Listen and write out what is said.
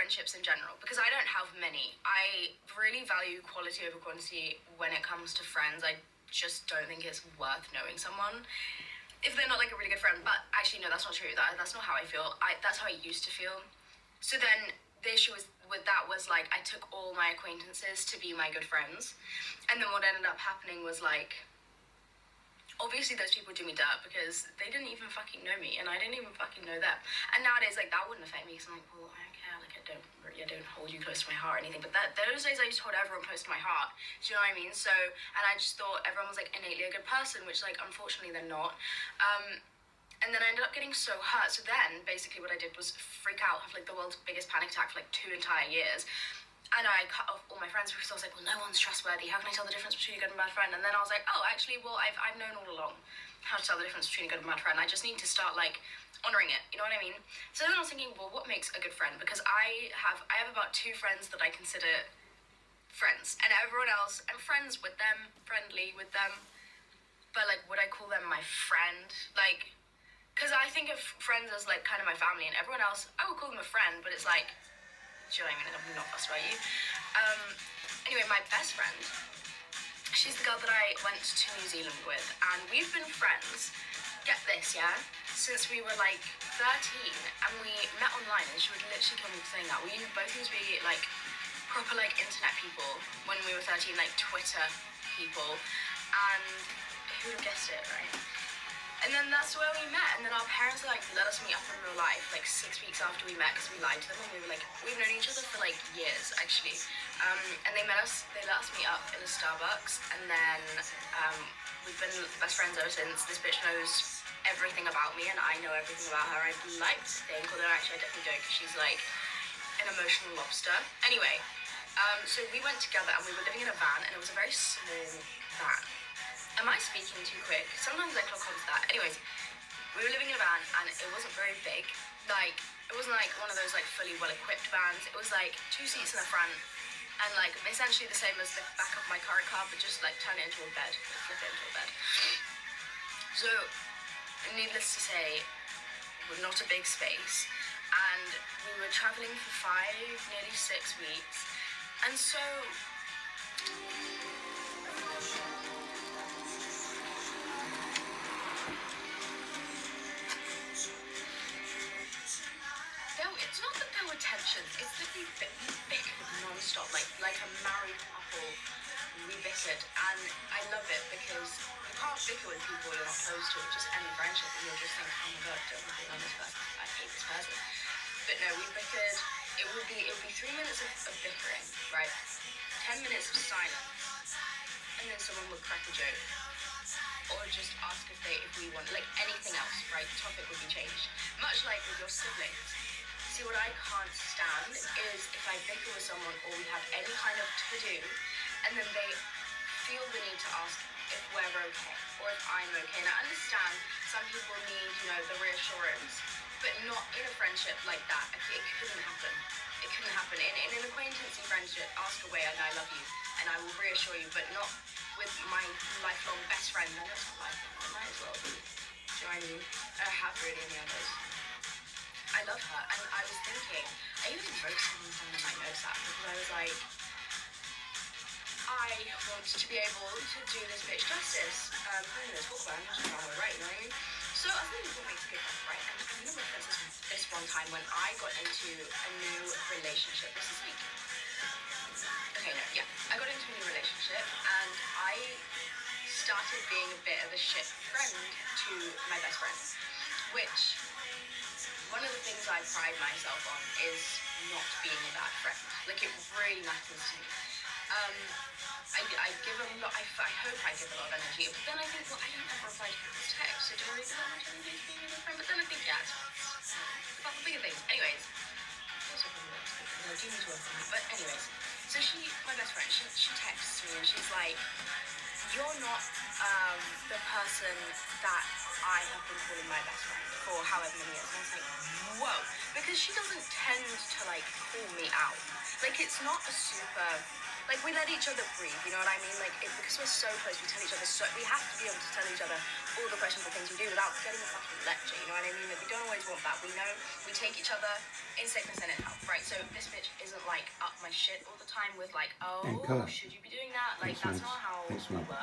friendships in general, because I don't have many. I really value quality over quantity when it comes to friends. I just don't think it's worth knowing someone if they're not like a really good friend. But actually, no, that's not true. That's not how I feel. That's how I used to feel. So then the issue with that was like I took all my acquaintances to be my good friends, and then what ended up happening was like, obviously those people do me dirt because they didn't even fucking know me and I didn't even fucking know them. And nowadays, like, that wouldn't affect me because I'm like, well, I don't care, like, I don't hold you close to my heart or anything. But those days I used to hold everyone close to my heart. Do you know what I mean? So, and I just thought everyone was like innately a good person, which like unfortunately they're not. And then I ended up getting so hurt. So then basically what I did was freak out, have like the world's biggest panic attack for like 2 entire years. And I cut off all my friends because I was like, well, no one's trustworthy. How can I tell the difference between a good and bad friend? And then I was like, oh, actually, well, I've known all along how to tell the difference between a good and bad friend. I just need to start like honoring it. You know what I mean? So then I was thinking, well, what makes a good friend? Because I have about 2 friends that I consider friends, and everyone else, I'm friends with them, friendly with them. But like, would I call them my friend? Like, because I think of friends as like kind of my family, and everyone else, I would call them a friend, but it's like, do you know what I mean? I'm not fussed about you. Anyway, my best friend, she's the girl that I went to New Zealand with, and we've been friends, get this, yeah, since we were like 13, and we met online, and she would literally kill me for saying that. We both used to be like proper like internet people when we were 13, like Twitter people, and who would have guessed it, right? And then that's where we met, and then our parents like let us meet up in real life like 6 weeks after we met because we lied to them, and we were like, we've known each other for like years actually. And they let us meet up in a Starbucks, and then we've been best friends ever since. This bitch knows everything about me, and I know everything about her. I'd like to think, although actually I definitely don't, because she's like an emotional lobster. Anyway, so we went together, and we were living in a van, and it was a very small van. Am I speaking too quick? Sometimes I clock on to that. Anyways, we were living in a van, and it wasn't very big. Like, it wasn't like one of those like fully well-equipped vans. It was like 2 seats in the front, and like essentially the same as the back of my current car, but just like turn it into a bed, flip it into a bed. So, needless to say, we're not a big space, and we were traveling for 5, nearly 6 weeks, and so it's not that there were tensions, it's that we bickered non-stop, like a married couple, we bickered, and I love it because you can't bicker with people you're not close to, or just any friendship, and you'll just think, oh my god, don't be on this person, I hate this person. But no, we bickered. It would be 3 minutes of bickering, right? 10 minutes of silence, and then someone would crack a joke, or just ask if we want, like anything else, right? The topic would be changed. Much like with your siblings. See, what I can't stand is if I bicker with someone or we have any kind of to-do, and then they feel the need to ask if we're okay, or if I'm okay. And I understand some people need, the reassurance, but not in a friendship like that. It couldn't happen. It couldn't happen. In an acquaintancy friendship, ask away and I love you, and I will reassure you, but not with my lifelong best friend. No, that's not lifelong, it might as well be. Do you know what I mean? I don't have really any others. I love her, and I was thinking, I even wrote something down in my notes app, because I was like, I want to be able to do this bitch justice. I'm going to talk about it, I'm just not right, you know what I mean? So I think what makes a good friend, right? And I'm going to reference this one time when I got into a new relationship. This is week. Okay, no, yeah. I got into a new relationship, and I started being a bit of a shit friend to my best friend, which one of the things I pride myself on is not being a bad friend. Like, it really matters to me. I give a lot, I hope I give a lot of energy, but then I think, well, I don't ever reply to people's texts, so do I really that much energy to being a good friend? But then I think, yeah, it's about the bigger things. Anyways, also I do need to work on that, but anyways, so my best friend, she texts me and she's like, you're not the person that I have been calling my best friend for however many years. And I was like, whoa, because she doesn't tend to like call me out. Like, it's not a super like, we let each other breathe, you know what I mean? Like, because we're so close, we tell each other we have to be able to tell each other all the questionable things we do without getting a fucking lecture, you know what I mean? Like, we don't always want that. We know we take each other in sickness and in health, right? So this bitch isn't, like, up my shit all the time with, like, oh, should you be doing that? Like, that's not how we work.